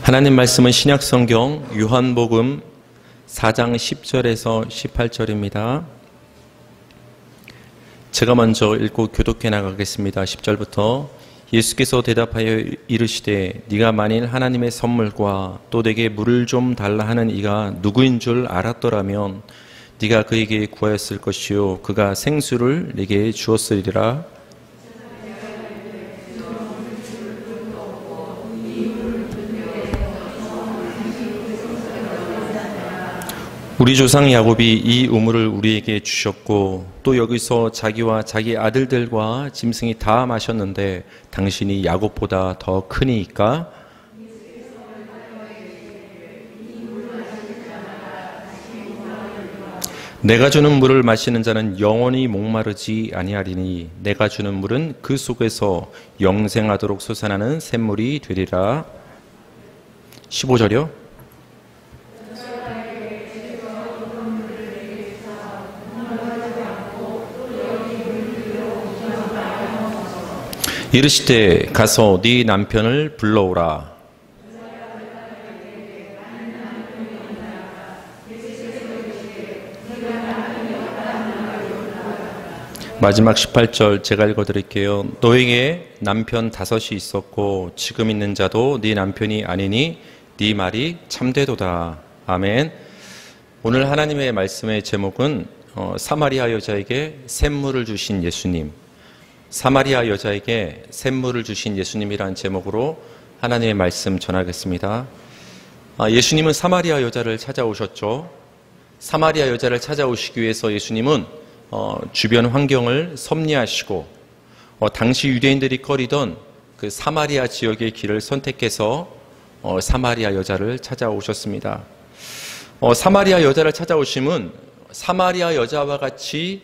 하나님 말씀은 신약성경 요한복음 4장 10절에서 18절입니다. 제가 먼저 읽고 교독해 나가겠습니다. 10절부터 예수께서 대답하여 이르시되 네가 만일 하나님의 선물과 또 내게 물을 좀 달라 하는 이가 누구인 줄 알았더라면 네가 그에게 구하였을 것이요 그가 생수를 네게 주었으리라. 우리 조상 야곱이 이 우물을 우리에게 주셨고 또 여기서 자기와 자기 아들들과 짐승이 다 마셨는데 당신이 야곱보다 더 크니까? 내가 주는 물을 마시는 자는 영원히 목마르지 아니하리니 내가 주는 물은 그 속에서 영생하도록 솟아나는 샘물이 되리라. 15절이요. 이르시되 가서 네 남편을 불러오라. 마지막 18절 제가 읽어드릴게요. 너에게 남편 5이 있었고 지금 있는 자도 네 남편이 아니니 네 말이 참되도다. 아멘. 오늘 하나님의 말씀의 제목은 사마리아 여자에게 샘물을 주신 예수님, 사마리아 여자에게 샘물을 주신 예수님이라는 제목으로 하나님의 말씀 전하겠습니다. 예수님은 사마리아 여자를 찾아오셨죠. 사마리아 여자를 찾아오시기 위해서 예수님은 주변 환경을 섭리하시고 당시 유대인들이 꺼리던 그 사마리아 지역의 길을 선택해서 사마리아 여자를 찾아오셨습니다. 사마리아 여자를 찾아오심은 사마리아 여자와 같이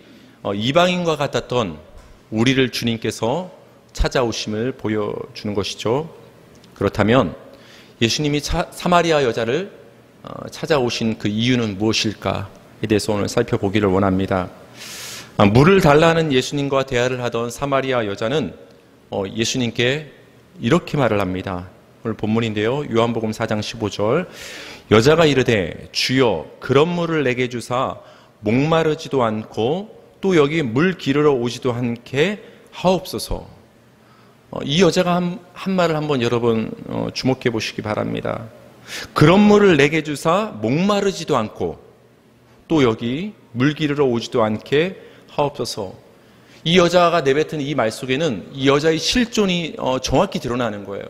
이방인과 같았던 우리를 주님께서 찾아오심을 보여주는 것이죠. 그렇다면 예수님이 사마리아 여자를 찾아오신 그 이유는 무엇일까에 대해서 오늘 살펴보기를 원합니다. 물을 달라는 예수님과 대화를 하던 사마리아 여자는 예수님께 이렇게 말을 합니다. 오늘 본문인데요. 요한복음 4장 15절 여자가 이르되 주여 그런 물을 내게 주사 목마르지도 않고 또 여기 물 기르러 오지도 않게 하옵소서. 이 여자가 한 말을 한번 여러분 주목해 보시기 바랍니다. 그런 물을 내게 주사 목마르지도 않고 또 여기 물 기르러 오지도 않게 하옵소서. 이 여자가 내뱉은 이 말 속에는 이 여자의 실존이 정확히 드러나는 거예요.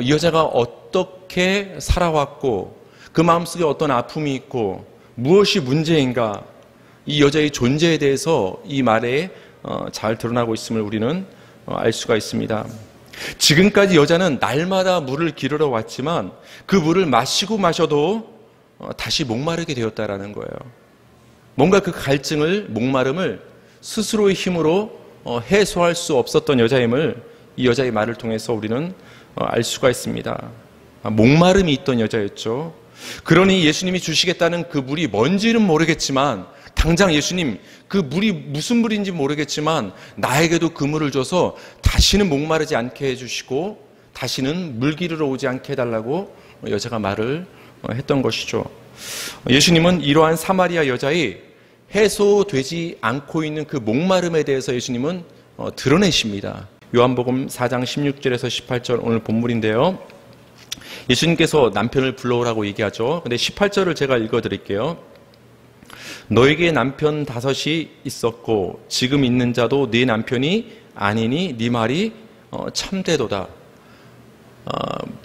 이 여자가 어떻게 살아왔고 그 마음속에 어떤 아픔이 있고 무엇이 문제인가, 이 여자의 존재에 대해서 이 말에 잘 드러나고 있음을 우리는 알 수가 있습니다. 지금까지 여자는 날마다 물을 기르러 왔지만 그 물을 마시고 마셔도 다시 목마르게 되었다라는 거예요. 뭔가 그 갈증을, 목마름을 스스로의 힘으로 해소할 수 없었던 여자임을 이 여자의 말을 통해서 우리는 알 수가 있습니다. 목마름이 있던 여자였죠. 그러니 예수님이 주시겠다는 그 물이 뭔지는 모르겠지만 당장 예수님 그 물이 무슨 물인지 모르겠지만 나에게도 그 물을 줘서 다시는 목마르지 않게 해주시고 다시는 물 기르러 오지 않게 해달라고 여자가 말을 했던 것이죠. 예수님은 이러한 사마리아 여자의 해소되지 않고 있는 그 목마름에 대해서 예수님은 드러내십니다. 요한복음 4장 16절에서 18절 오늘 본문인데요. 예수님께서 남편을 불러오라고 얘기하죠. 근데 18절을 제가 읽어드릴게요. 너에게 남편 5이 있었고 지금 있는 자도 네 남편이 아니니 네 말이 참되도다.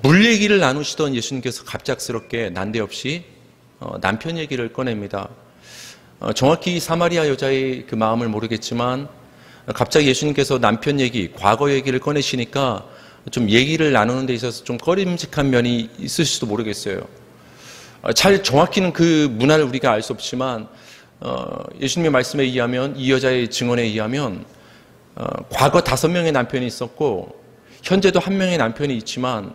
물 얘기를 나누시던 예수님께서 갑작스럽게 난데없이 남편 얘기를 꺼냅니다. 정확히 사마리아 여자의 그 마음을 모르겠지만 갑자기 예수님께서 남편 얘기, 과거 얘기를 꺼내시니까 좀 얘기를 나누는 데 있어서 좀 꺼림직한 면이 있을지도 모르겠어요. 잘 정확히는 그 문화를 우리가 알 수 없지만 예수님의 말씀에 의하면 이 여자의 증언에 의하면 과거 5명의 남편이 있었고 현재도 1명의 남편이 있지만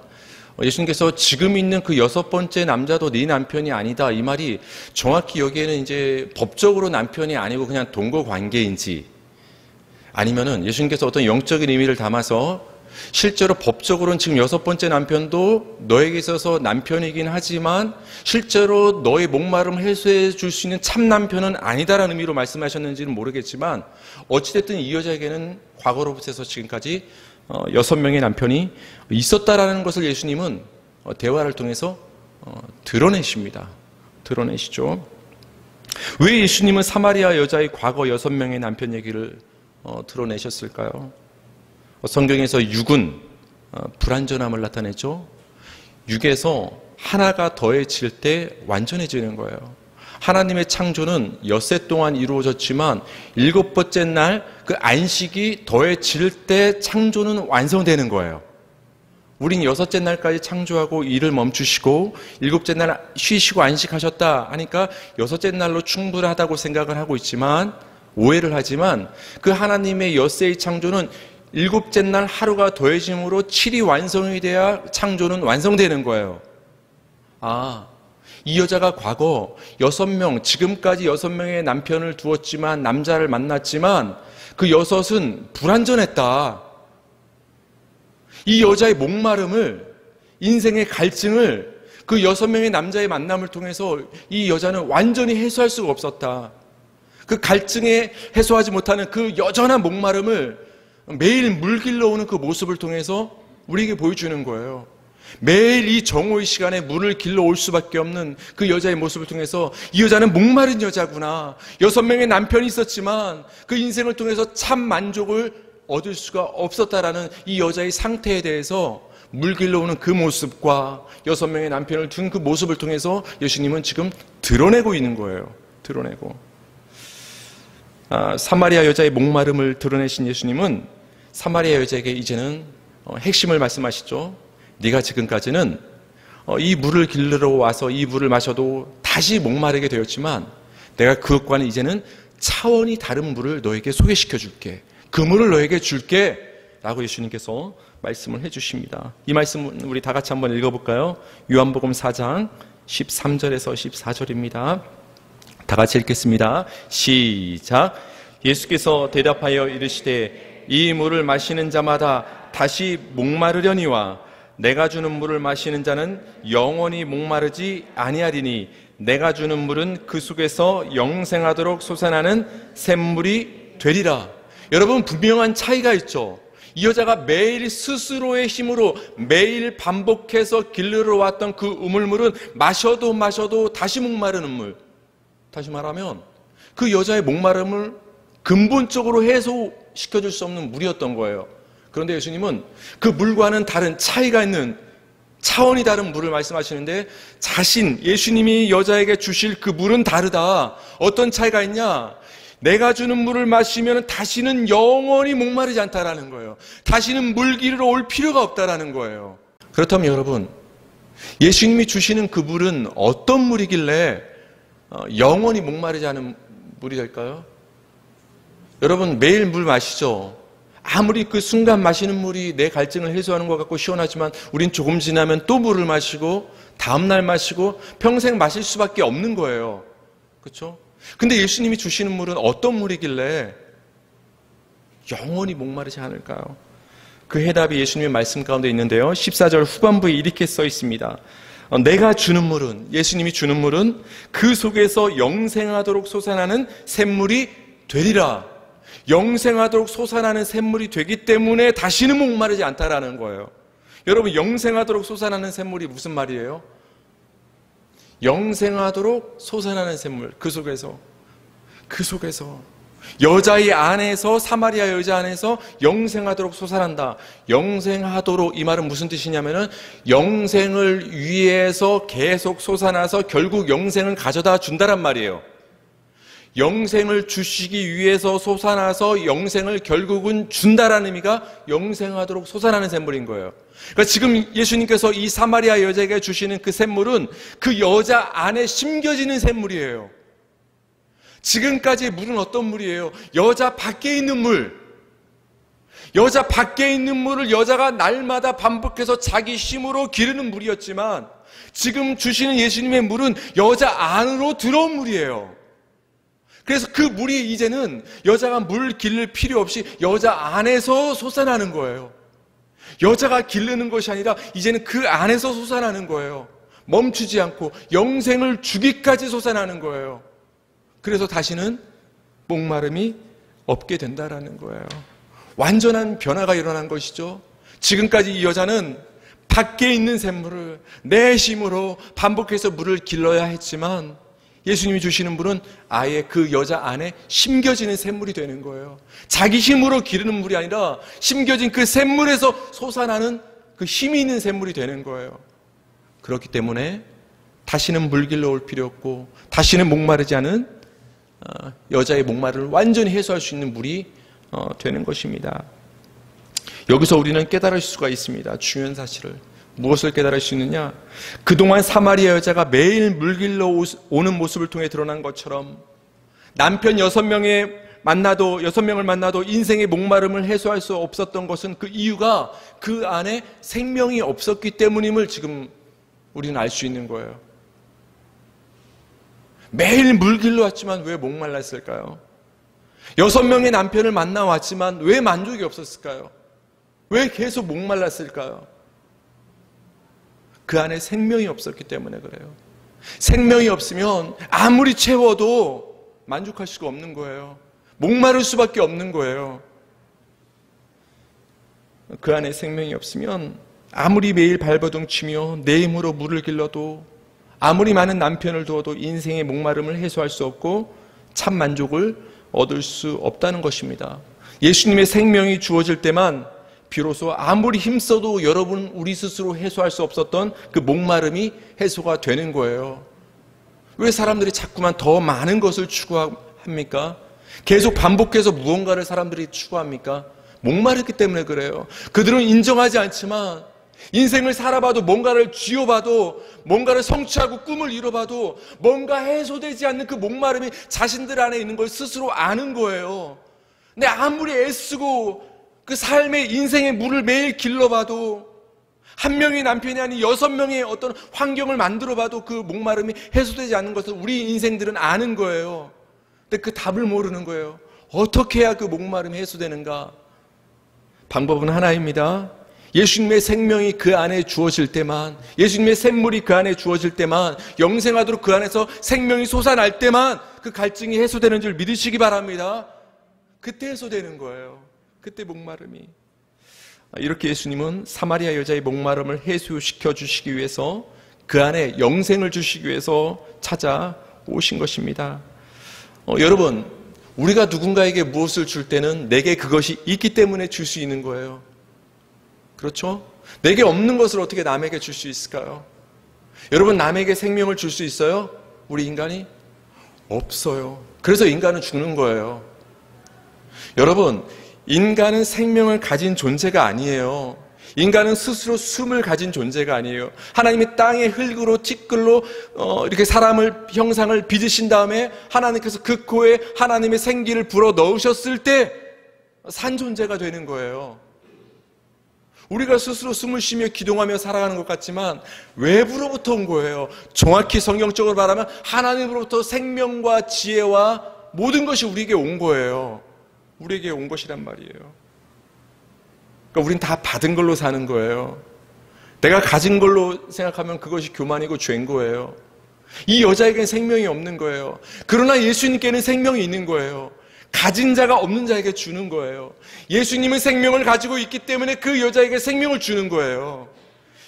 예수님께서 지금 있는 그 6번째 남자도 네 남편이 아니다 이 말이 정확히 여기에는 이제 법적으로 남편이 아니고 그냥 동거 관계인지 아니면은 예수님께서 어떤 영적인 의미를 담아서 실제로 법적으로는 지금 6번째 남편도 너에게 있어서 남편이긴 하지만 실제로 너의 목마름을 해소해 줄 수 있는 참 남편은 아니다라는 의미로 말씀하셨는지는 모르겠지만 어찌됐든 이 여자에게는 과거로부터 지금까지 6명의 남편이 있었다라는 것을 예수님은 대화를 통해서 드러내십니다. 드러내시죠. 왜 예수님은 사마리아 여자의 과거 6명의 남편 얘기를 드러내셨을까요? 성경에서 육은 불완전함을 나타내죠. 육에서 하나가 더해질 때 완전해지는 거예요. 하나님의 창조는 엿새 동안 이루어졌지만 7번째 날 그 안식이 더해질 때 창조는 완성되는 거예요. 우린 6째 날까지 창조하고 일을 멈추시고 7째 날 쉬시고 안식하셨다 하니까 6째 날로 충분하다고 생각을 하고 있지만 오해를 하지만 그 하나님의 엿새의 창조는 7째 날 하루가 더해짐으로 7이 완성이 돼야 창조는 완성되는 거예요. 이 여자가 과거 6명, 지금까지 6명의 남편을 두었지만 남자를 만났지만 그 6은 불완전했다. 이 여자의 목마름을, 인생의 갈증을 그 6명의 남자의 만남을 통해서 이 여자는 완전히 해소할 수가 없었다. 그 갈증에 해소하지 못하는 그 여전한 목마름을 매일 물 길러오는 그 모습을 통해서 우리에게 보여주는 거예요. 매일 이 정오의 시간에 물을 길러올 수밖에 없는 그 여자의 모습을 통해서 이 여자는 목마른 여자구나. 6명의 남편이 있었지만 그 인생을 통해서 참 만족을 얻을 수가 없었다라는 이 여자의 상태에 대해서 물 길러오는 그 모습과 6명의 남편을 둔 그 모습을 통해서 예수님은 지금 드러내고 있는 거예요. 드러내고. 사마리아 여자의 목마름을 드러내신 예수님은 사마리아 여자에게 이제는 핵심을 말씀하시죠. 네가 지금까지는 이 물을 길르러 와서 이 물을 마셔도 다시 목마르게 되었지만 내가 그것과는 이제는 차원이 다른 물을 너에게 소개시켜 줄게. 그 물을 너에게 줄게 라고 예수님께서 말씀을 해주십니다. 이 말씀 우리 다 같이 한번 읽어볼까요? 요한복음 4장 13절에서 14절입니다. 다 같이 읽겠습니다. 시작. 예수께서 대답하여 이르시되 이 물을 마시는 자마다 다시 목마르려니와 내가 주는 물을 마시는 자는 영원히 목마르지 아니하리니 내가 주는 물은 그 속에서 영생하도록 솟아나는 샘물이 되리라. 여러분, 분명한 차이가 있죠. 이 여자가 매일 스스로의 힘으로 매일 반복해서 길르러 왔던 그 우물물은 마셔도 다시 목마르는 물. 다시 말하면 그 여자의 목마름을 근본적으로 해소시켜줄 수 없는 물이었던 거예요. 그런데 예수님은 그 물과는 다른 차이가 있는 차원이 다른 물을 말씀하시는데 예수님이 여자에게 주실 그 물은 다르다. 어떤 차이가 있냐? 내가 주는 물을 마시면 다시는 영원히 목마르지 않다라는 거예요. 다시는 물 길으러 올 필요가 없다라는 거예요. 그렇다면 여러분, 예수님이 주시는 그 물은 어떤 물이길래 영원히 목마르지 않은 물이 될까요? 여러분, 매일 물 마시죠? 아무리 그 순간 마시는 물이 내 갈증을 해소하는 것 같고 시원하지만 우린 조금 지나면 또 물을 마시고 다음날 마시고 평생 마실 수밖에 없는 거예요. 그렇죠? 근데 예수님이 주시는 물은 어떤 물이길래 영원히 목마르지 않을까요? 그 해답이 예수님의 말씀 가운데 있는데요. 14절 후반부에 이렇게 써 있습니다. 내가 주는 물은, 예수님이 주는 물은 그 속에서 영생하도록 솟아나는 샘물이 되리라. 영생하도록 솟아나는 샘물이 되기 때문에 다시는 목마르지 않다라는 거예요. 여러분, 영생하도록 솟아나는 샘물이 무슨 말이에요? 영생하도록 솟아나는 샘물, 그 속에서 여자의 안에서, 사마리아 여자 안에서 영생하도록 솟아난다. 영생하도록, 이 말은 무슨 뜻이냐면은 영생을 위해서 계속 솟아나서 결국 영생을 가져다 준다란 말이에요. 영생을 주시기 위해서 솟아나서 영생을 결국은 준다라는 의미가 영생하도록 솟아나는 샘물인 거예요. 그러니까 지금 예수님께서 이 사마리아 여자에게 주시는 그 샘물은 그 여자 안에 심겨지는 샘물이에요. 지금까지의 물은 어떤 물이에요? 여자 밖에 있는 물. 여자 밖에 있는 물을 여자가 날마다 반복해서 자기 힘으로 기르는 물이었지만 지금 주시는 예수님의 물은 여자 안으로 들어온 물이에요. 그래서 그 물이 이제는 여자가 물 기를 필요 없이 여자 안에서 솟아나는 거예요. 여자가 기르는 것이 아니라 이제는 그 안에서 솟아나는 거예요. 멈추지 않고 영생을 주기까지 솟아나는 거예요. 그래서 다시는 목마름이 없게 된다라는 거예요. 완전한 변화가 일어난 것이죠. 지금까지 이 여자는 밖에 있는 샘물을 내심으로 반복해서 물을 길러야 했지만 예수님이 주시는 물은 아예 그 여자 안에 심겨지는 샘물이 되는 거예요. 자기 힘으로 기르는 물이 아니라 심겨진 그 샘물에서 솟아나는 그 힘이 있는 샘물이 되는 거예요. 그렇기 때문에 다시는 물 길러 올 필요 없고 다시는 목마르지 않은 여자의 목마름을 완전히 해소할 수 있는 물이 되는 것입니다. 여기서 우리는 깨달을 수가 있습니다. 중요한 사실을. 무엇을 깨달을 수 있느냐? 그동안 사마리아 여자가 매일 물 길러 오는 모습을 통해 드러난 것처럼 남편 6명을 만나도 인생의 목마름을 해소할 수 없었던 것은 그 이유가 그 안에 생명이 없었기 때문임을 지금 우리는 알 수 있는 거예요. 매일 물 길러 왔지만 왜 목말랐을까요? 6명의 남편을 만나왔지만 왜 만족이 없었을까요? 왜 계속 목말랐을까요? 그 안에 생명이 없었기 때문에 그래요. 생명이 없으면 아무리 채워도 만족할 수가 없는 거예요. 목마를 수밖에 없는 거예요. 그 안에 생명이 없으면 아무리 매일 발버둥 치며 내 힘으로 물을 길러도 아무리 많은 남편을 두어도 인생의 목마름을 해소할 수 없고 참 만족을 얻을 수 없다는 것입니다. 예수님의 생명이 주어질 때만 비로소 아무리 힘써도 여러분 우리 스스로 해소할 수 없었던 그 목마름이 해소가 되는 거예요. 왜 사람들이 자꾸만 더 많은 것을 추구합니까? 계속 반복해서 무언가를 사람들이 추구합니까? 목마르기 때문에 그래요. 그들은 인정하지 않지만 인생을 살아봐도 뭔가를 쥐어봐도 뭔가를 성취하고 꿈을 이뤄봐도 뭔가 해소되지 않는 그 목마름이 자신들 안에 있는 걸 스스로 아는 거예요. 근데 아무리 애쓰고 그 삶의 인생의 물을 매일 길러봐도 한 명의 남편이 아닌 6명의 어떤 환경을 만들어봐도 그 목마름이 해소되지 않는 것을 우리 인생들은 아는 거예요. 근데 그 답을 모르는 거예요. 어떻게 해야 그 목마름이 해소되는가? 방법은 하나입니다. 예수님의 생명이 그 안에 주어질 때만, 예수님의 샘물이 그 안에 주어질 때만, 영생하도록 그 안에서 생명이 솟아날 때만 그 갈증이 해소되는 줄 믿으시기 바랍니다. 그때 해소되는 거예요. 그때 목마름이. 이렇게 예수님은 사마리아 여자의 목마름을 해소시켜 주시기 위해서 그 안에 영생을 주시기 위해서 찾아오신 것입니다. 여러분, 우리가 누군가에게 무엇을 줄 때는 내게 그것이 있기 때문에 줄 수 있는 거예요. 그렇죠? 내게 없는 것을 어떻게 남에게 줄 수 있을까요? 여러분, 남에게 생명을 줄 수 있어요? 우리 인간이? 없어요. 그래서 인간은 죽는 거예요. 여러분, 인간은 생명을 가진 존재가 아니에요. 인간은 스스로 숨을 가진 존재가 아니에요. 하나님이 땅의 흙으로 티끌로 이렇게 사람을 형상을 빚으신 다음에 하나님께서 그 코에 하나님의 생기를 불어 넣으셨을 때 산 존재가 되는 거예요. 우리가 스스로 숨을 쉬며 기동하며 살아가는 것 같지만 외부로부터 온 거예요. 정확히 성경적으로 말하면 하나님으로부터 생명과 지혜와 모든 것이 우리에게 온 거예요. 우리에게 온 것이란 말이에요. 그러니까 우린 다 받은 걸로 사는 거예요. 내가 가진 걸로 생각하면 그것이 교만이고 죄인 거예요. 이 여자에게는 생명이 없는 거예요. 그러나 예수님께는 생명이 있는 거예요. 가진 자가 없는 자에게 주는 거예요. 예수님은 생명을 가지고 있기 때문에 그 여자에게 생명을 주는 거예요.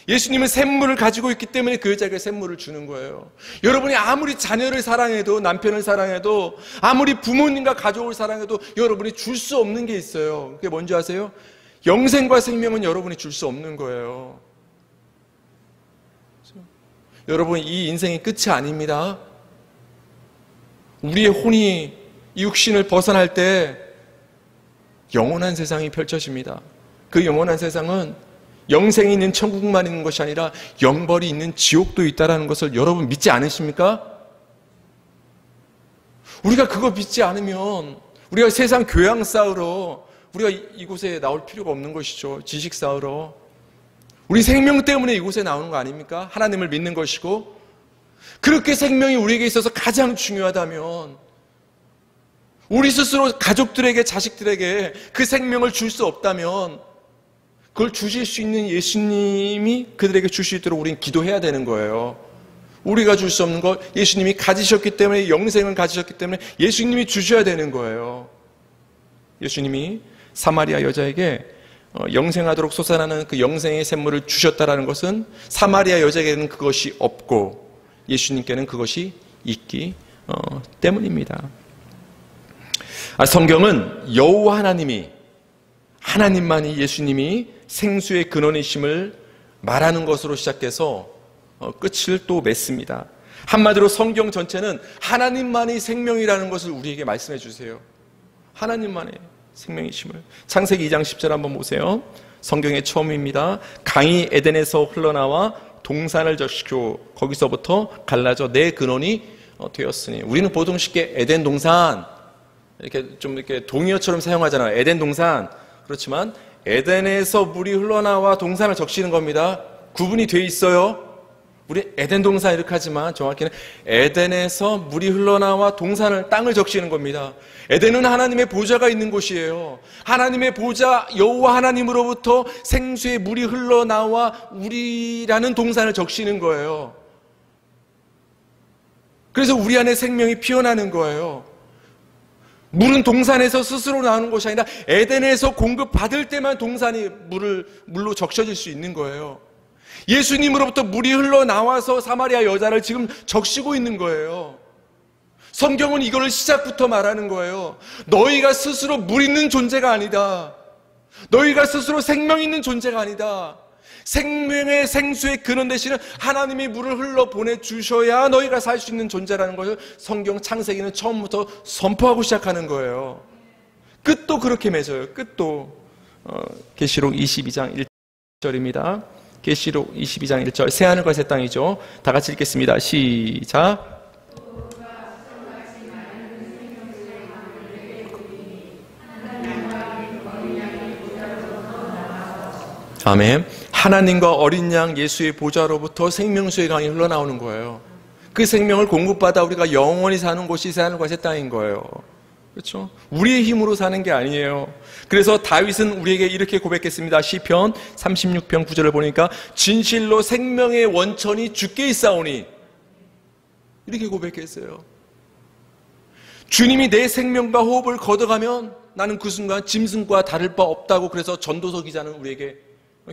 예수님은 샘물을 가지고 있기 때문에 그 여자에게 샘물을 주는 거예요. 여러분이 아무리 자녀를 사랑해도, 남편을 사랑해도, 아무리 부모님과 가족을 사랑해도 여러분이 줄 수 없는 게 있어요. 그게 뭔지 아세요? 영생과 생명은 여러분이 줄 수 없는 거예요. 여러분, 이 인생이 끝이 아닙니다. 우리의 혼이 이 육신을 벗어날 때 영원한 세상이 펼쳐집니다. 그 영원한 세상은 영생이 있는 천국만 있는 것이 아니라 영벌이 있는 지옥도 있다는 것을 여러분 믿지 않으십니까? 우리가 그거 믿지 않으면 우리가 세상 교양 쌓으러 우리가 이곳에 나올 필요가 없는 것이죠. 지식 쌓으러. 우리 생명 때문에 이곳에 나오는 거 아닙니까? 하나님을 믿는 것이고, 그렇게 생명이 우리에게 있어서 가장 중요하다면 우리 스스로 가족들에게, 자식들에게 그 생명을 줄 수 없다면 그걸 주실 수 있는 예수님이 그들에게 줄 수 있도록 우리는 기도해야 되는 거예요. 우리가 줄 수 없는 걸 예수님이 가지셨기 때문에, 영생을 가지셨기 때문에 예수님이 주셔야 되는 거예요. 예수님이 사마리아 여자에게 영생하도록 솟아나는 그 영생의 샘물을 주셨다라는 것은 사마리아 여자에게는 그것이 없고 예수님께는 그것이 있기 때문입니다. 성경은 여호와 하나님만이 예수님이 생수의 근원이심을 말하는 것으로 시작해서 끝을 또 맺습니다. 한마디로 성경 전체는 하나님만이 생명이라는 것을 우리에게 말씀해 주세요. 하나님만의 생명이심을. 창세기 2장 10절 한번 보세요. 성경의 처음입니다. 강이 에덴에서 흘러나와 동산을 적시고 거기서부터 갈라져 내 근원이 되었으니. 우리는 보통 쉽게 에덴 동산 이렇게 좀 이렇게 동의어처럼 사용하잖아요. 에덴 동산. 그렇지만 에덴에서 물이 흘러나와 동산을 적시는 겁니다. 구분이 돼 있어요. 우리 에덴 동산 이렇게 하지만 정확히는 에덴에서 물이 흘러나와 동산을, 땅을 적시는 겁니다. 에덴은 하나님의 보좌가 있는 곳이에요. 하나님의 보좌 여호와 하나님으로부터 생수의 물이 흘러나와 우리라는 동산을 적시는 거예요. 그래서 우리 안에 생명이 피어나는 거예요. 물은 동산에서 스스로 나오는 것이 아니라 에덴에서 공급받을 때만 동산이 물로 적셔질 수 있는 거예요. 예수님으로부터 물이 흘러나와서 사마리아 여자를 지금 적시고 있는 거예요. 성경은 이걸 시작부터 말하는 거예요. 너희가 스스로 물 있는 존재가 아니다. 너희가 스스로 생명 있는 존재가 아니다. 생명의 생수의 근원 되시는 하나님이 물을 흘러 보내주셔야 너희가 살 수 있는 존재라는 것을 성경 창세기는 처음부터 선포하고 시작하는 거예요. 끝도 그렇게 맺어요. 끝도. 계시록 22장 1절입니다. 계시록 22장 1절. 새하늘과 새 땅이죠. 다 같이 읽겠습니다. 시작. 아멘. 하나님과 어린 양 예수의 보좌로부터 생명수의 강이 흘러나오는 거예요. 그 생명을 공급받아 우리가 영원히 사는 곳이 새하늘과 새 땅인 거예요. 그렇죠? 우리의 힘으로 사는 게 아니에요. 그래서 다윗은 우리에게 이렇게 고백했습니다. 시편 36편 9절을 보니까 진실로 생명의 원천이 주께 있사오니, 이렇게 고백했어요. 주님이 내 생명과 호흡을 걷어가면 나는 그 순간 짐승과 다를 바 없다고, 그래서 전도서 기자는 우리에게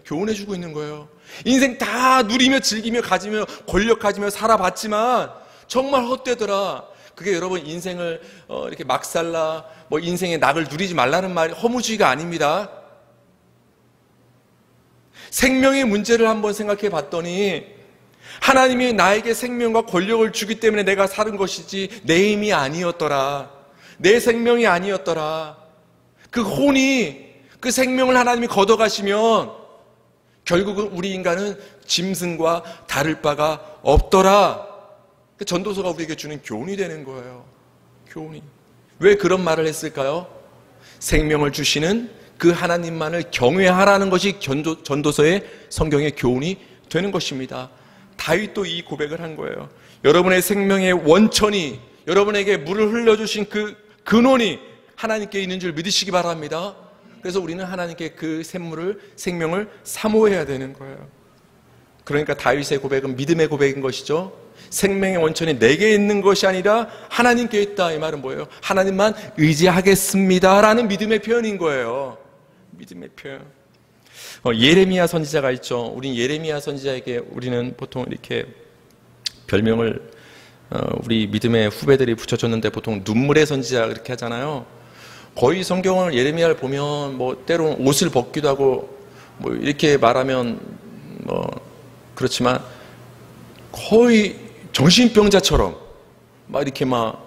교훈해주고 있는 거예요. 인생 다 누리며 즐기며 가지며 권력 가지며 살아봤지만 정말 헛되더라. 그게 여러분 인생을 이렇게 막 살라, 뭐 인생의 낙을 누리지 말라는 말이 허무주의가 아닙니다. 생명의 문제를 한번 생각해 봤더니 하나님이 나에게 생명과 권력을 주기 때문에 내가 사는 것이지 내 힘이 아니었더라. 내 생명이 아니었더라. 그 혼이, 그 생명을 하나님이 걷어가시면 결국은 우리 인간은 짐승과 다를 바가 없더라. 전도서가 우리에게 주는 교훈이 되는 거예요. 교훈이. 왜 그런 말을 했을까요? 생명을 주시는 그 하나님만을 경외하라는 것이 전도서의 성경의 교훈이 되는 것입니다. 다윗도 이 고백을 한 거예요. 여러분의 생명의 원천이, 여러분에게 물을 흘려주신 그 근원이 하나님께 있는 줄 믿으시기 바랍니다. 그래서 우리는 하나님께 그 샘물을, 생명을 사모해야 되는 거예요. 그러니까 다윗의 고백은 믿음의 고백인 것이죠. 생명의 원천이 내게 있는 것이 아니라 하나님께 있다. 이 말은 뭐예요? 하나님만 의지하겠습니다 라는 믿음의 표현인 거예요. 믿음의 표현. 예레미야 선지자가 있죠. 우린 예레미야 선지자에게 우리는 보통 이렇게 별명을 우리 믿음의 후배들이 붙여줬는데 보통 눈물의 선지자 이렇게 하잖아요. 거의 성경을, 예레미야를 보면 뭐 때로는 옷을 벗기도 하고 뭐 이렇게 말하면 뭐 그렇지만 거의 정신병자처럼 막 이렇게 막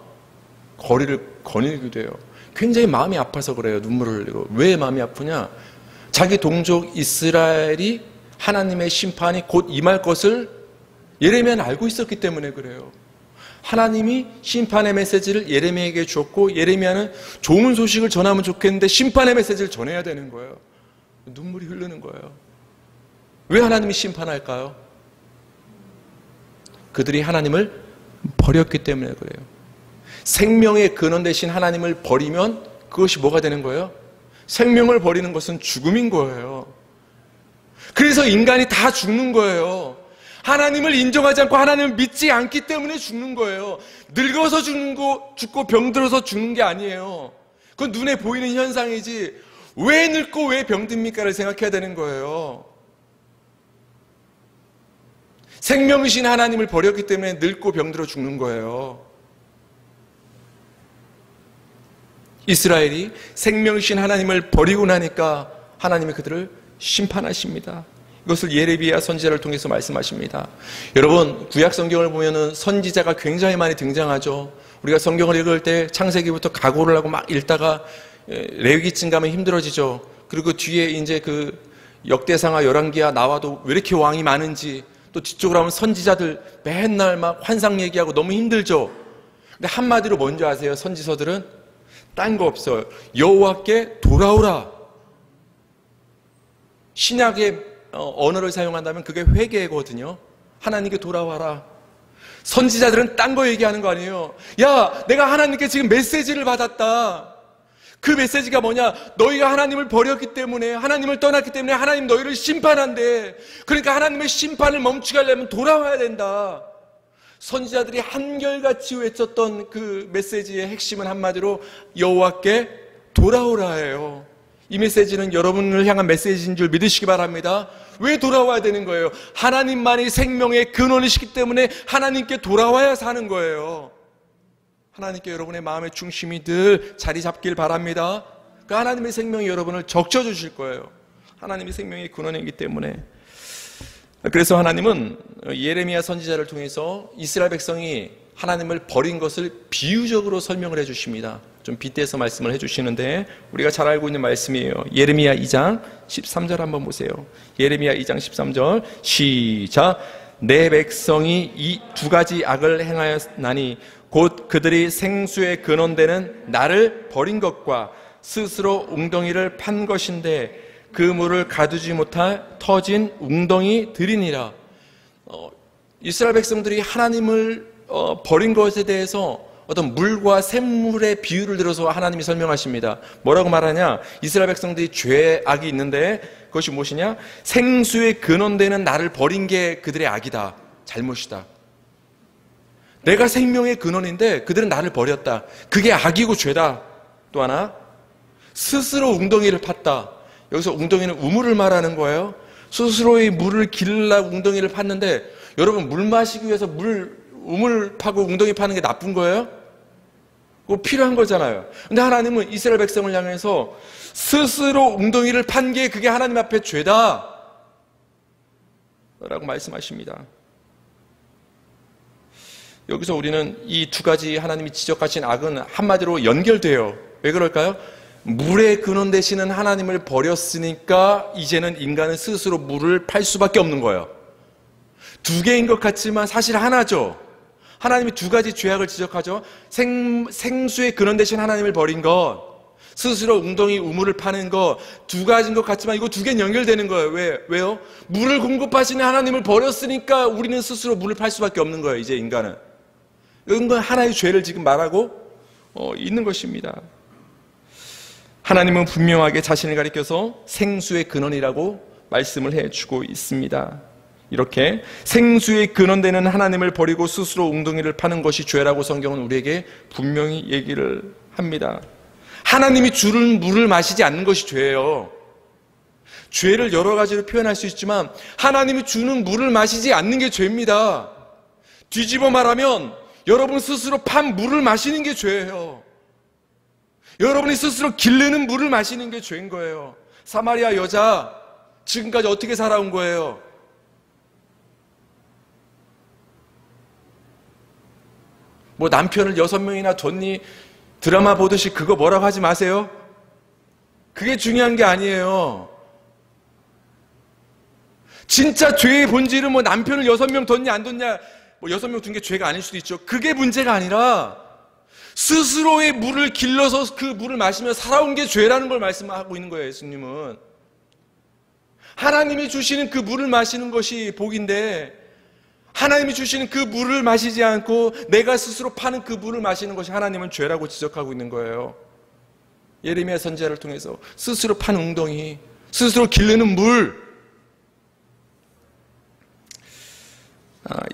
거리를 거닐기도 해요. 굉장히 마음이 아파서 그래요. 눈물을 흘리고. 왜 마음이 아프냐? 자기 동족 이스라엘이 하나님의 심판이 곧 임할 것을 예레미야는 알고 있었기 때문에 그래요. 하나님이 심판의 메시지를 예레미야에게 주었고 예레미야는 좋은 소식을 전하면 좋겠는데 심판의 메시지를 전해야 되는 거예요. 눈물이 흐르는 거예요. 왜 하나님이 심판할까요? 그들이 하나님을 버렸기 때문에 그래요. 생명의 근원 대신 하나님을 버리면 그것이 뭐가 되는 거예요? 생명을 버리는 것은 죽음인 거예요. 그래서 인간이 다 죽는 거예요. 하나님을 인정하지 않고 하나님을 믿지 않기 때문에 죽는 거예요. 늙어서 죽고 병들어서 죽는 게 아니에요. 그건 눈에 보이는 현상이지 왜 늙고 왜 병듭니까를 생각해야 되는 거예요. 생명이신 하나님을 버렸기 때문에 늙고 병들어 죽는 거예요. 이스라엘이 생명이신 하나님을 버리고 나니까 하나님이 그들을 심판하십니다. 이것을 예레미야 선지자를 통해서 말씀하십니다. 여러분, 구약 성경을 보면은 선지자가 굉장히 많이 등장하죠. 우리가 성경을 읽을 때 창세기부터 각오를 하고 막 읽다가 레위기쯤 가면 힘들어지죠. 그리고 뒤에 이제 그 역대상하 열왕기야 나와도 왜 이렇게 왕이 많은지, 또 뒤쪽으로 하면 선지자들 맨날 막 환상 얘기하고 너무 힘들죠. 근데 한마디로 뭔지 아세요? 선지서들은 딴 거 없어요. 여호와께 돌아오라. 신약의 언어를 사용한다면 그게 회개거든요. 하나님께 돌아와라. 선지자들은 딴 거 얘기하는 거 아니에요. 야, 내가 하나님께 지금 메시지를 받았다. 그 메시지가 뭐냐? 너희가 하나님을 버렸기 때문에, 하나님을 떠났기 때문에 하나님 너희를 심판한대. 그러니까 하나님의 심판을 멈추게 하려면 돌아와야 된다. 선지자들이 한결같이 외쳤던 그 메시지의 핵심은 한마디로 여호와께 돌아오라예요. 이 메시지는 여러분을 향한 메시지인 줄 믿으시기 바랍니다. 왜 돌아와야 되는 거예요? 하나님만이 생명의 근원이시기 때문에 하나님께 돌아와야 사는 거예요. 하나님께 여러분의 마음의 중심이 늘 자리 잡길 바랍니다. 그 하나님의 생명이 여러분을 적셔주실 거예요. 하나님의 생명의 근원이기 때문에. 그래서 하나님은 예레미야 선지자를 통해서 이스라엘 백성이 하나님을 버린 것을 비유적으로 설명을 해주십니다. 좀 빗대서 말씀을 해주시는데 우리가 잘 알고 있는 말씀이에요. 예레미야 2장 13절 한번 보세요. 예레미야 2장 13절 시작. 내 백성이 이 두 가지 악을 행하였나니 곧 그들이 생수의 근원되는 나를 버린 것과 스스로 웅덩이를 판 것인데 그 물을 가두지 못할 터진 웅덩이들이니라. 이스라엘 백성들이 하나님을 버린 것에 대해서 어떤 물과 샘물의 비유를 들어서 하나님이 설명하십니다. 뭐라고 말하냐? 이스라엘 백성들이 죄악이 있는데 그것이 무엇이냐? 생수의 근원되는 나를 버린 게 그들의 악이다. 잘못이다. 내가 생명의 근원인데 그들은 나를 버렸다. 그게 악이고 죄다. 또 하나, 스스로 웅덩이를 팠다. 여기서 웅덩이는 우물을 말하는 거예요. 스스로의 물을 기르려고 웅덩이를 팠는데 여러분, 물 마시기 위해서 우물 파고 웅덩이 파는 게 나쁜 거예요? 그거 필요한 거잖아요. 근데 하나님은 이스라엘 백성을 향해서 스스로 웅덩이를 판 게 그게 하나님 앞에 죄다 라고 말씀하십니다. 여기서 우리는 이 두 가지 하나님이 지적하신 악은 한마디로 연결돼요. 왜 그럴까요? 물의 근원 되시는 하나님을 버렸으니까 이제는 인간은 스스로 물을 팔 수밖에 없는 거예요. 두 개인 것 같지만 사실 하나죠. 하나님이 두 가지 죄악을 지적하죠. 생수의 근원 되신 하나님을 버린 것, 스스로 웅덩이 우물을 파는 것, 두 가지인 것 같지만 이거 두 개는 연결되는 거예요. 왜요? 물을 공급하시는 하나님을 버렸으니까 우리는 스스로 물을 팔 수밖에 없는 거예요. 이제 인간은. 이건 하나의 죄를 지금 말하고 있는 것입니다. 하나님은 분명하게 자신을 가리켜서 생수의 근원이라고 말씀을 해주고 있습니다. 이렇게 생수의 근원되는 하나님을 버리고 스스로 웅덩이를 파는 것이 죄라고 성경은 우리에게 분명히 얘기를 합니다. 하나님이 주는 물을 마시지 않는 것이 죄예요. 죄를 여러 가지로 표현할 수 있지만 하나님이 주는 물을 마시지 않는 게 죄입니다. 뒤집어 말하면 여러분 스스로 판 물을 마시는 게 죄예요. 여러분이 스스로 기르는 물을 마시는 게 죄인 거예요. 사마리아 여자 지금까지 어떻게 살아온 거예요? 뭐 남편을 6명이나 뒀니? 드라마 보듯이 그거 뭐라고 하지 마세요. 그게 중요한 게 아니에요. 진짜 죄의 본질은 뭐 남편을 6명 뒀냐 안 뒀냐, 뭐 6명 둔 게 죄가 아닐 수도 있죠. 그게 문제가 아니라 스스로의 물을 길러서 그 물을 마시며 살아온 게 죄라는 걸 말씀하고 있는 거예요. 예수님은 하나님이 주시는 그 물을 마시는 것이 복인데 하나님이 주시는 그 물을 마시지 않고 내가 스스로 파는 그 물을 마시는 것이 하나님은 죄라고 지적하고 있는 거예요. 예레미야 선지자를 통해서 스스로 파는 웅덩이, 스스로 기르는 물,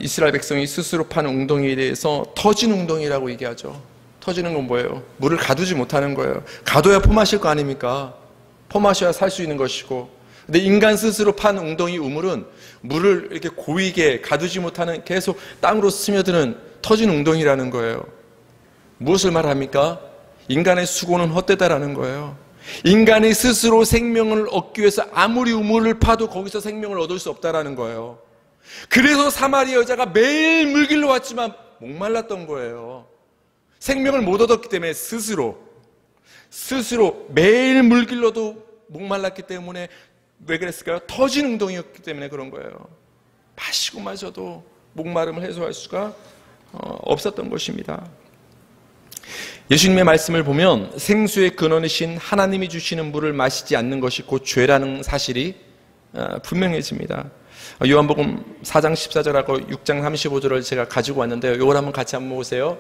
이스라엘 백성이 스스로 판 웅덩이에 대해서 터진 웅덩이라고 얘기하죠. 터지는 건 뭐예요? 물을 가두지 못하는 거예요. 가둬야 포마실 거 아닙니까? 포마셔야 살 수 있는 것이고. 근데 인간 스스로 판 웅덩이 우물은 물을 이렇게 고이게 가두지 못하는 계속 땅으로 스며드는 터진 웅덩이라는 거예요. 무엇을 말합니까? 인간의 수고는 헛되다라는 거예요. 인간이 스스로 생명을 얻기 위해서 아무리 우물을 파도 거기서 생명을 얻을 수 없다라는 거예요. 그래서 사마리아 여자가 매일 물길로 왔지만 목말랐던 거예요. 생명을 못 얻었기 때문에 스스로 매일 물길로도 목말랐기 때문에 왜 그랬을까요? 터진 웅덩이였기 때문에 그런 거예요. 마시고 마셔도 목마름을 해소할 수가 없었던 것입니다. 예수님의 말씀을 보면 생수의 근원이신 하나님이 주시는 물을 마시지 않는 것이 곧 죄라는 사실이 분명해집니다. 요한복음 4장 14절하고 6장 35절을 제가 가지고 왔는데요. 이걸 한번 같이 한번 보세요.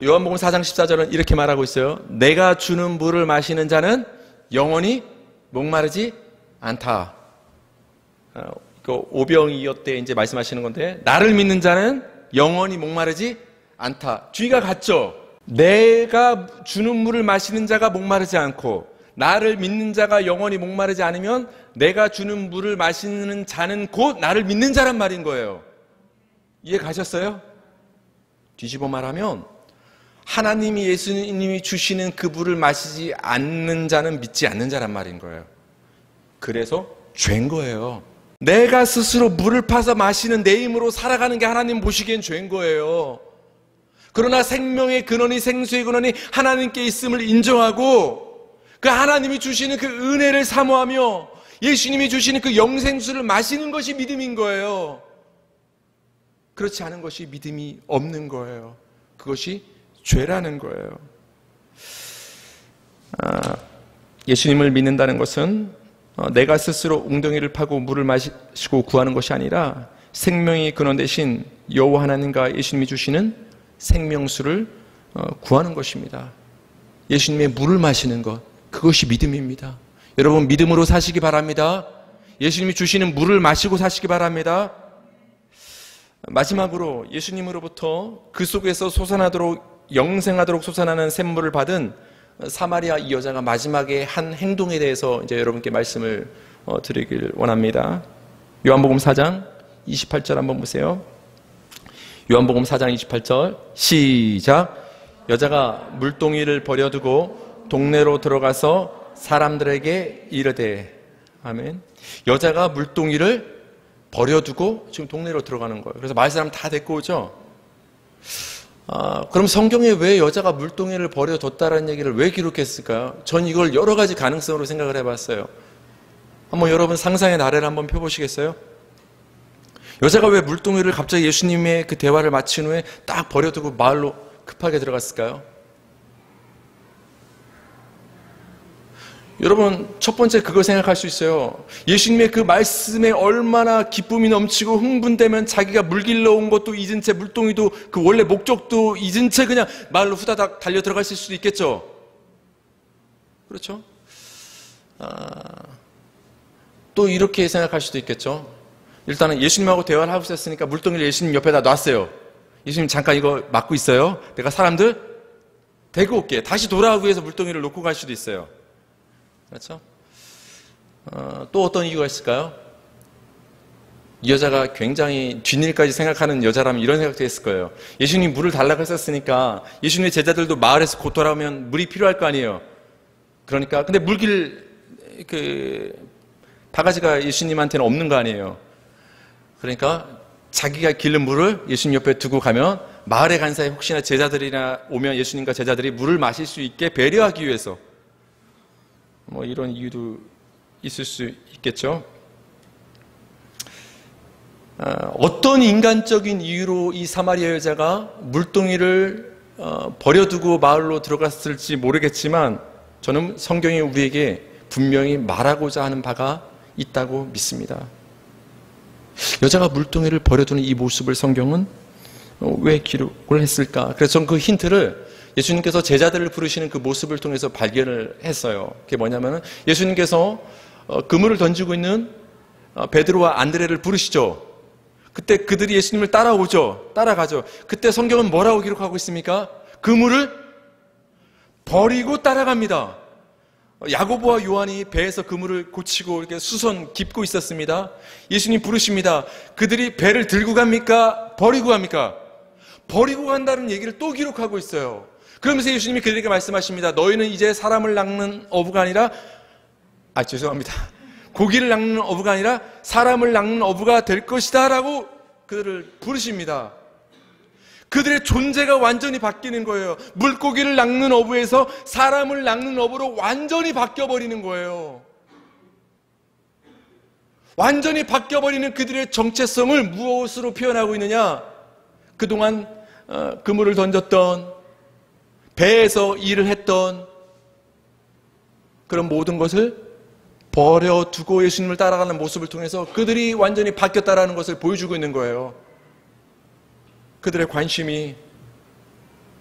요한복음 4장 14절은 이렇게 말하고 있어요. 내가 주는 물을 마시는 자는 영원히 목마르지 않다. 오병이어 때 이제 말씀하시는 건데, 나를 믿는 자는 영원히 목마르지 않다. 뒤가 같죠? 내가 주는 물을 마시는 자가 목마르지 않고 나를 믿는 자가 영원히 목마르지 않으면 내가 주는 물을 마시는 자는 곧 나를 믿는 자란 말인 거예요. 이해 가셨어요? 뒤집어 말하면 하나님이 예수님이 주시는 그 물을 마시지 않는 자는 믿지 않는 자란 말인 거예요. 그래서 죄인 거예요. 내가 스스로 물을 파서 마시는 내 힘으로 살아가는 게 하나님 보시기엔 죄인 거예요. 그러나 생명의 근원이 생수의 근원이 하나님께 있음을 인정하고 그 하나님이 주시는 그 은혜를 사모하며 예수님이 주시는 그 영생수를 마시는 것이 믿음인 거예요. 그렇지 않은 것이 믿음이 없는 거예요. 그것이 죄라는 거예요. 예수님을 믿는다는 것은 내가 스스로 웅덩이를 파고 물을 마시고 구하는 것이 아니라 생명의 근원 되신 여호와 하나님과 예수님이 주시는 생명수를 구하는 것입니다. 예수님의 물을 마시는 것, 그것이 믿음입니다. 여러분 믿음으로 사시기 바랍니다. 예수님이 주시는 물을 마시고 사시기 바랍니다. 마지막으로 예수님으로부터 그 속에서 솟아나도록 영생하도록 솟아나는 샘물을 받은 사마리아 이 여자가 마지막에 한 행동에 대해서 이제 여러분께 말씀을 드리길 원합니다. 요한복음 4장 28절 한번 보세요. 요한복음 4장 28절 시작. 여자가 물동이를 버려두고 동네로 들어가서 사람들에게 이르되. 아멘. 여자가 물동이를 버려두고 지금 동네로 들어가는 거예요. 그래서 마을 사람 다 데리고 오죠. 그럼 성경에 왜 여자가 물동이를 버려뒀다라는 얘기를 왜 기록했을까요? 전 이걸 여러 가지 가능성으로 생각을 해봤어요. 한번 여러분 상상의 나래를 한번 펴보시겠어요? 여자가 왜 물동이를 갑자기 예수님의 그 대화를 마친 후에 딱 버려두고 마을로 급하게 들어갔을까요? 여러분 첫 번째 그거 생각할 수 있어요. 예수님의 그 말씀에 얼마나 기쁨이 넘치고 흥분되면 자기가 물길러 온 것도 잊은 채 물동이도 그 원래 목적도 잊은 채 그냥 마을로 후다닥 달려 들어갔을 수도 있겠죠. 그렇죠? 또 이렇게 생각할 수도 있겠죠. 일단은 예수님하고 대화를 하고 있었으니까 물동이를 예수님 옆에다 놨어요. 예수님 잠깐 이거 막고 있어요. 내가 사람들 데리고 올게. 다시 돌아오기 위해서 물동이를 놓고 갈 수도 있어요. 그렇죠? 또 어떤 이유가 있을까요? 이 여자가 굉장히 뒷일까지 생각하는 여자라면 이런 생각도 했을 거예요. 예수님 물을 달라고 했었으니까 예수님의 제자들도 마을에서 곧 돌아오면 물이 필요할 거 아니에요. 그러니까 근데 물길 바가지가 예수님한테는 없는 거 아니에요. 그러니까 자기가 길른 물을 예수님 옆에 두고 가면 마을에 간 사이 혹시나 제자들이나 오면 예수님과 제자들이 물을 마실 수 있게 배려하기 위해서 뭐 이런 이유도 있을 수 있겠죠. 어떤 인간적인 이유로 이 사마리아 여자가 물동이를 버려두고 마을로 들어갔을지 모르겠지만 저는 성경이 우리에게 분명히 말하고자 하는 바가 있다고 믿습니다. 여자가 물동이를 버려두는 이 모습을 성경은 왜 기록을 했을까? 그래서 저는 그 힌트를 예수님께서 제자들을 부르시는 그 모습을 통해서 발견을 했어요. 그게 뭐냐면은 예수님께서 그물을 던지고 있는 베드로와 안드레를 부르시죠. 그때 그들이 예수님을 따라가죠. 그때 성경은 뭐라고 기록하고 있습니까? 그물을 버리고 따라갑니다. 야고보와 요한이 배에서 그물을 고치고 이렇게 수선 깁고 있었습니다. 예수님 부르십니다. 그들이 배를 들고 갑니까? 버리고 갑니까? 버리고 간다는 얘기를 또 기록하고 있어요. 그러면서 예수님이 그들에게 말씀하십니다. 너희는 이제 사람을 낚는 어부가 아니라 고기를 낚는 어부가 아니라 사람을 낚는 어부가 될 것이다 라고 그들을 부르십니다. 그들의 존재가 완전히 바뀌는 거예요. 물고기를 낚는 어부에서 사람을 낚는 어부로 완전히 바뀌어버리는 거예요. 완전히 바뀌어버리는 그들의 정체성을 무엇으로 표현하고 있느냐? 그동안 그물을 던졌던, 배에서 일을 했던 그런 모든 것을 버려두고 예수님을 따라가는 모습을 통해서 그들이 완전히 바뀌었다라는 것을 보여주고 있는 거예요. 그들의 관심이,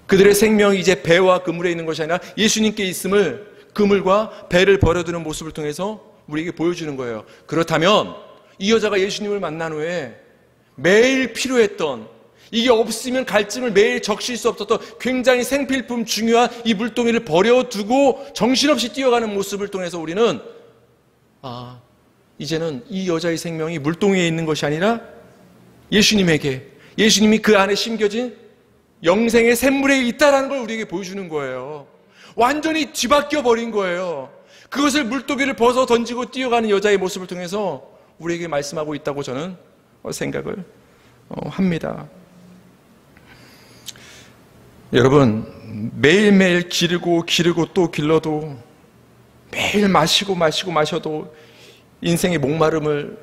그들의 생명이 이제 배와 그물에 있는 것이 아니라 예수님께 있음을, 그물과 배를 버려두는 모습을 통해서 우리에게 보여주는 거예요. 그렇다면 이 여자가 예수님을 만난 후에 매일 필요했던, 이게 없으면 갈증을 매일 적실 수 없었던 굉장히 생필품 중요한 이 물동이를 버려두고 정신없이 뛰어가는 모습을 통해서 우리는 이제는 이 여자의 생명이 물동이에 있는 것이 아니라 예수님이 그 안에 심겨진 영생의 샘물에 있다라는 걸 우리에게 보여주는 거예요. 완전히 뒤바뀌어 버린 거예요. 그것을 물동이를 벗어 던지고 뛰어가는 여자의 모습을 통해서 우리에게 말씀하고 있다고 저는 생각을 합니다. 여러분, 매일매일 기르고 또 길러도, 매일 마셔도 인생의 목마름을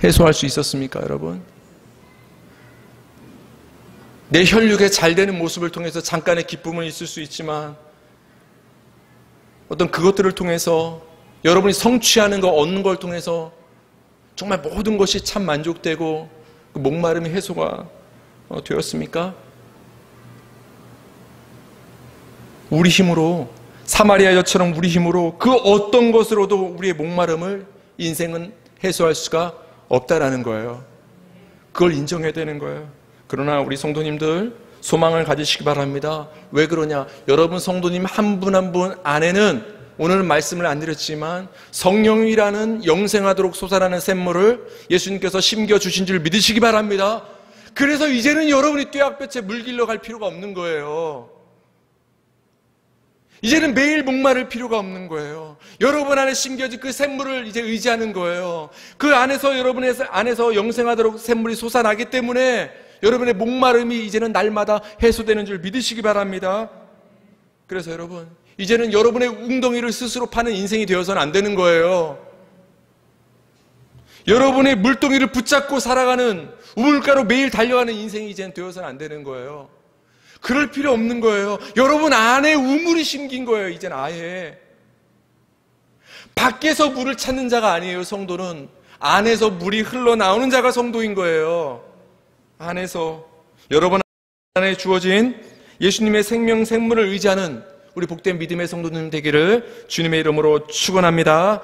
해소할 수 있었습니까, 여러분? 내 혈육에 잘 되는 모습을 통해서 잠깐의 기쁨은 있을 수 있지만 어떤 그것들을 통해서 여러분이 성취하는 거, 얻는 걸 통해서 정말 모든 것이 참 만족되고 그 목마름이 해소가 되었습니까? 우리 힘으로, 사마리아 여처럼 우리 힘으로 그 어떤 것으로도 우리의 목마름을 인생은 해소할 수가 없다라는 거예요. 그걸 인정해야 되는 거예요. 그러나 우리 성도님들 소망을 가지시기 바랍니다. 왜 그러냐? 여러분 성도님 한 분 한 분 안에는 오늘은 말씀을 안 드렸지만 성령이라는 영생하도록 솟아나는 샘물을 예수님께서 심겨주신 줄 믿으시기 바랍니다. 그래서 이제는 여러분이 뙤약볕에 물 길러 갈 필요가 없는 거예요. 이제는 매일 목마를 필요가 없는 거예요. 여러분 안에 심겨진 그 샘물을 이제 의지하는 거예요. 그 안에서 여러분의 안에서 영생하도록 샘물이 솟아나기 때문에 여러분의 목마름이 이제는 날마다 해소되는 줄 믿으시기 바랍니다. 그래서 여러분, 이제는 여러분의 웅덩이를 스스로 파는 인생이 되어서는 안 되는 거예요. 여러분의 물동이를 붙잡고 살아가는, 우물가로 매일 달려가는 인생이 이제는 되어서는 안 되는 거예요. 그럴 필요 없는 거예요. 여러분 안에 우물이 심긴 거예요. 이제는 아예 밖에서 물을 찾는 자가 아니에요. 성도는 안에서 물이 흘러나오는 자가 성도인 거예요. 안에서 여러분 안에 주어진 예수님의 생명 샘물을 의지하는 우리 복된 믿음의 성도님 되기를 주님의 이름으로 축원합니다.